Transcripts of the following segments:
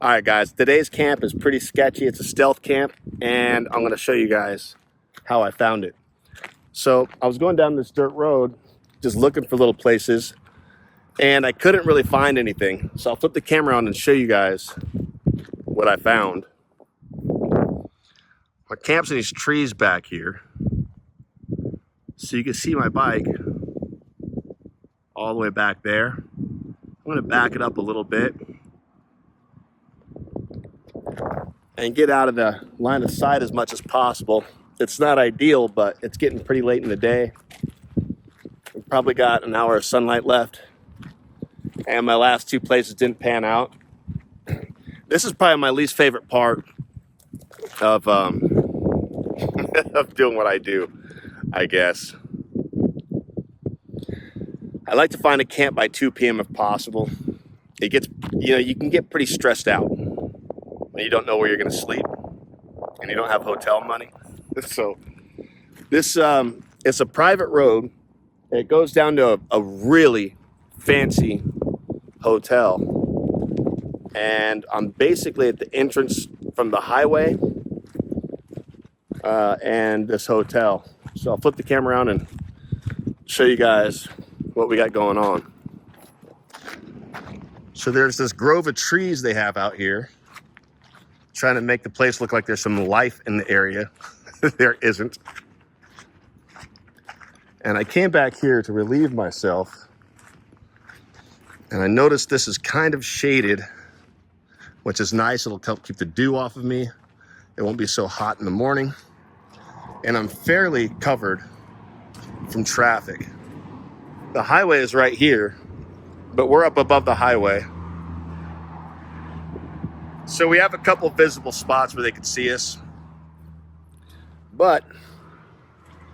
All right, guys, today's camp is pretty sketchy. It's a stealth camp, and I'm going to show you guys how I found it. So I was going down this dirt road, just looking for little places, and I couldn't really find anything. So I'll flip the camera on and show you guys what I found. My camp's in these trees back here. So you can see my bike all the way back there. I'm going to back it up a little bit and get out of the line of sight as much as possible. It's not ideal, but it's getting pretty late in the day. We've probably got an hour of sunlight left, and my last two places didn't pan out. This is probably my least favorite part of, of doing what I do, I guess. I like to find a camp by 2 p.m. if possible. It gets, you can get pretty stressed out when you don't know where you're going to sleep and you don't have hotel money. So this it's a private road. It goes down to a really fancy hotel, and I'm basically at the entrance from the highway and this hotel. So I'll flip the camera around and show you guys what we got going on. So there's this grove of trees they have out here, trying to make the place look like there's some life in the area. There isn't. And I came back here to relieve myself, and I noticed this is kind of shaded, which is nice. It'll help keep the dew off of me. It won't be so hot in the morning. And I'm fairly covered from traffic. The highway is right here, but we're up above the highway. So we have a couple visible spots where they can see us. But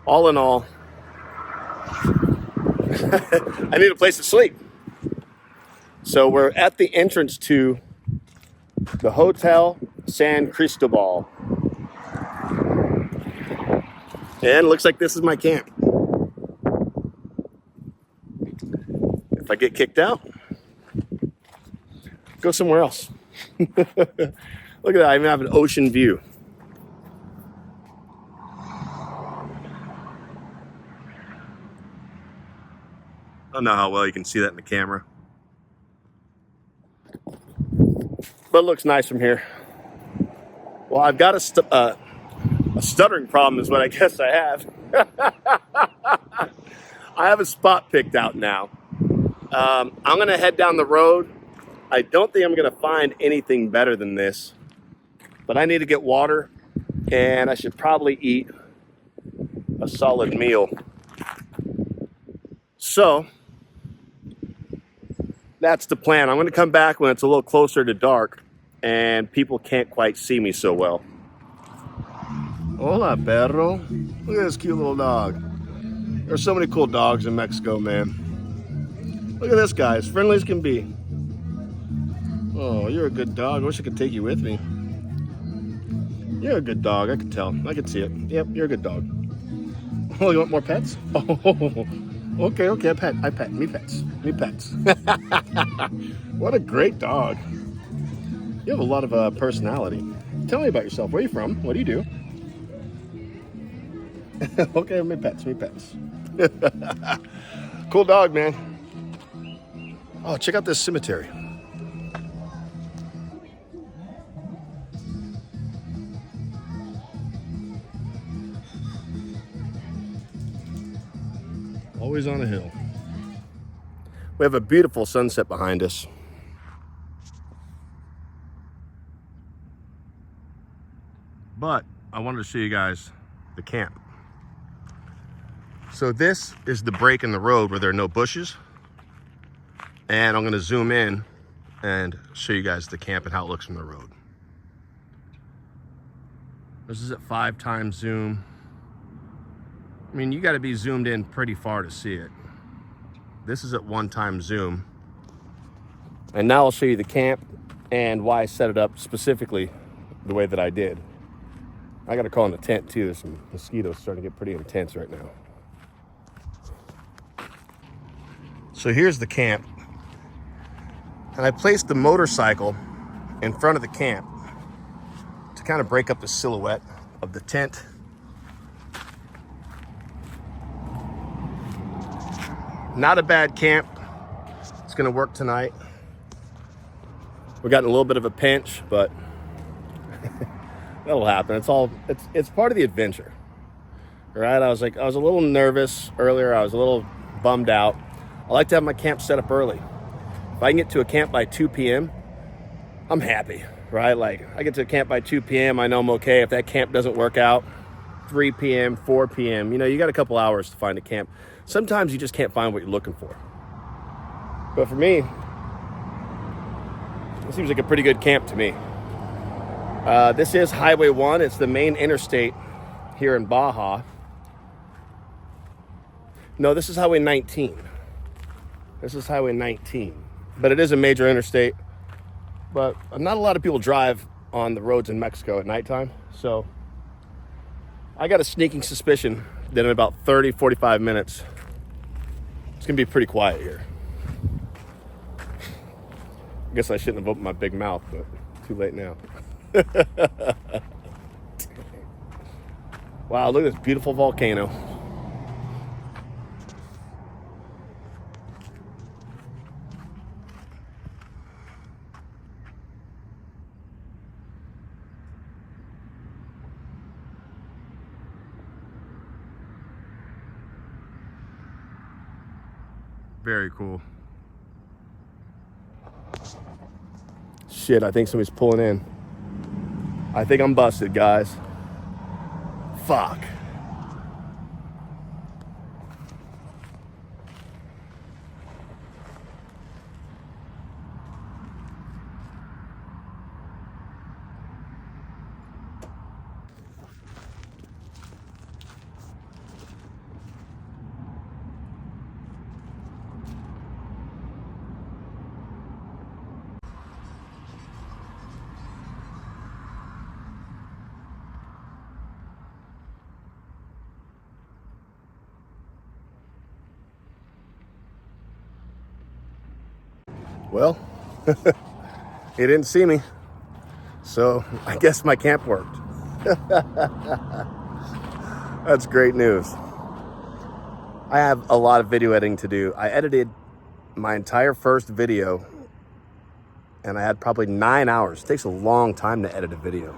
all in all, I need a place to sleep. So we're at the entrance to the Hotel San Cristobal. And it looks like this is my camp. If I get kicked out, go somewhere else. Look at that, I even have an ocean view. I don't know how well you can see that in the camera, but it looks nice from here. Well, I've got a stuttering problem is what I guess I have. I have a spot picked out now. I'm gonna head down the road. I don't think I'm gonna find anything better than this, but I need to get water, and I should probably eat a solid meal. So that's the plan. I'm gonna come back when it's a little closer to dark and people can't quite see me so well. Hola, perro. Look at this cute little dog. There's so many cool dogs in Mexico, man. Look at this guy, as friendly as can be. Oh, you're a good dog. I wish I could take you with me. You're a good dog, I can tell. I can see it. Yep, you're a good dog. Oh, you want more pets? Oh, okay, I pet. Me pets. What a great dog. You have a lot of personality. Tell me about yourself. Where are you from? What do you do? Okay, me pets. Cool dog, man. Oh, check out this cemetery. Always on a hill. We have a beautiful sunset behind us. But I wanted to show you guys the camp. So this is the break in the road where there are no bushes. And I'm gonna zoom in and show you guys the camp and how it looks from the road. This is at 5x zoom. I mean, you gotta be zoomed in pretty far to see it. This is at 1x zoom. And now I'll show you the camp and why I set it up specifically the way that I did. I gotta call in the tent too. There's some mosquitoes starting to get pretty intense right now. So here's the camp. And I placed the motorcycle in front of the camp to kind of break up the silhouette of the tent. Not a bad camp. It's gonna work tonight. We got in a little bit of a pinch, but that'll happen. It's part of the adventure, right? I was a little nervous earlier. I was a little bummed out. I like to have my camp set up early. If I can get to a camp by 2 p.m., I'm happy, right? Like, I get to a camp by 2 p.m., I know I'm okay. If that camp doesn't work out, 3 p.m., 4 p.m., you got a couple hours to find a camp. Sometimes you just can't find what you're looking for. But for me, it seems like a pretty good camp to me. This is Highway 1. It's the main interstate here in Baja. No, this is Highway 19. This is Highway 19. But it is a major interstate. But not a lot of people drive on the roads in Mexico at nighttime. So I got a sneaking suspicion that in about 30, 45 minutes, it's going to be pretty quiet here. I guess I shouldn't have opened my big mouth, but too late now. Wow, look at this beautiful volcano. Very cool. Shit, I think somebody's pulling in. I think I'm busted, guys. Fuck. Well, he didn't see me, so I guess my camp worked. That's great news. I have a lot of video editing to do. I edited my entire first video, and I had probably 9 hours. It takes a long time to edit a video.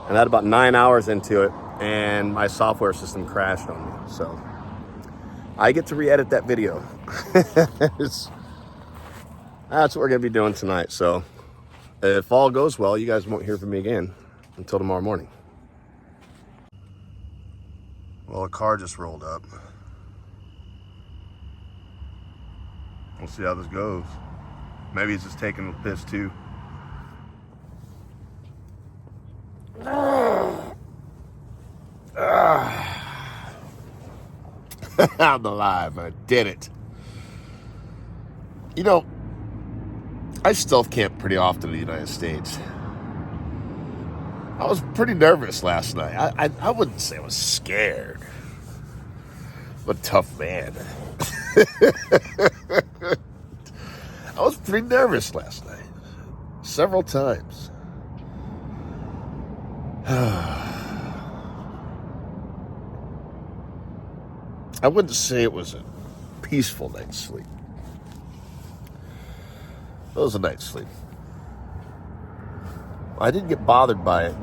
And I had about 9 hours into it, and my software system crashed on me. So I get to re-edit that video. That's what we're going to be doing tonight. So if all goes well, you guys won't hear from me again until tomorrow morning. Well, a car just rolled up. We'll see how this goes. Maybe he's just taking a piss too. I'm alive. I did it. I stealth camp pretty often in the United States. I was pretty nervous last night. I wouldn't say I was scared. I'm a tough man. I was pretty nervous last night. Several times. I wouldn't say it was a peaceful night's sleep. It was a night's sleep. I didn't get bothered by it.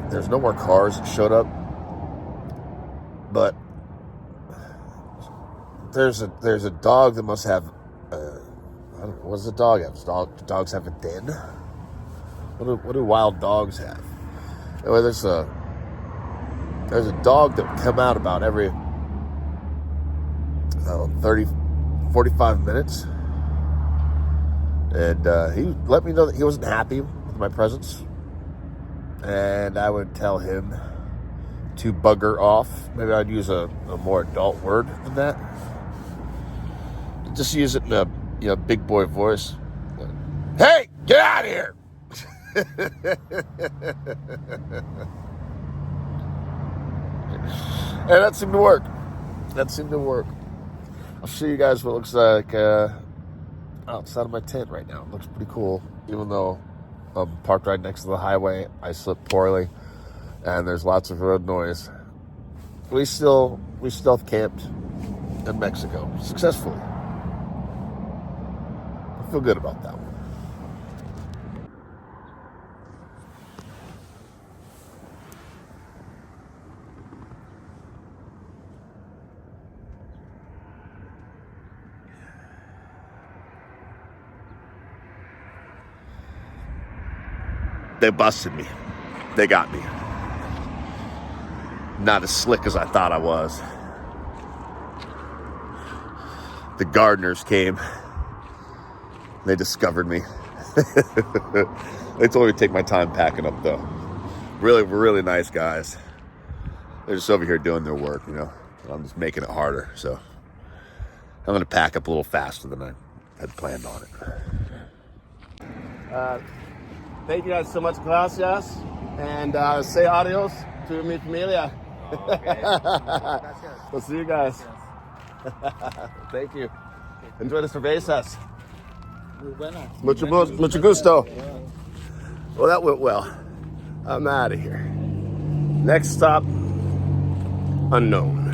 There's no more cars that showed up. But there's a dog that must have, I don't know, what does the dog have? Do dogs have a den? What do wild dogs have? Anyway, there's a dog that would come out about every 30, 45 minutes. And he let me know that he wasn't happy with my presence. And I would tell him to bugger off. Maybe I'd use a more adult word than that. Just use it in a big boy voice. Hey, get out of here! And that seemed to work. I'll show you guys what it looks like outside of my tent right now. It looks pretty cool, even though I'm parked right next to the highway. I slept poorly, and there's lots of road noise. We still camped in Mexico successfully. I feel good about that one. They busted me. They got me. Not as slick as I thought I was. The gardeners came. They discovered me. They told me to take my time packing up, though. Really, really nice guys. They're just over here doing their work, you know. I'm just making it harder, so I'm going to pack up a little faster than I had planned on it. Thank you guys so much, gracias. And say adios to mi familia. Okay. We'll see you guys. Thank you. Enjoy the cervezas. Mucho gusto. Well, that went well. I'm out of here. Next stop, unknown.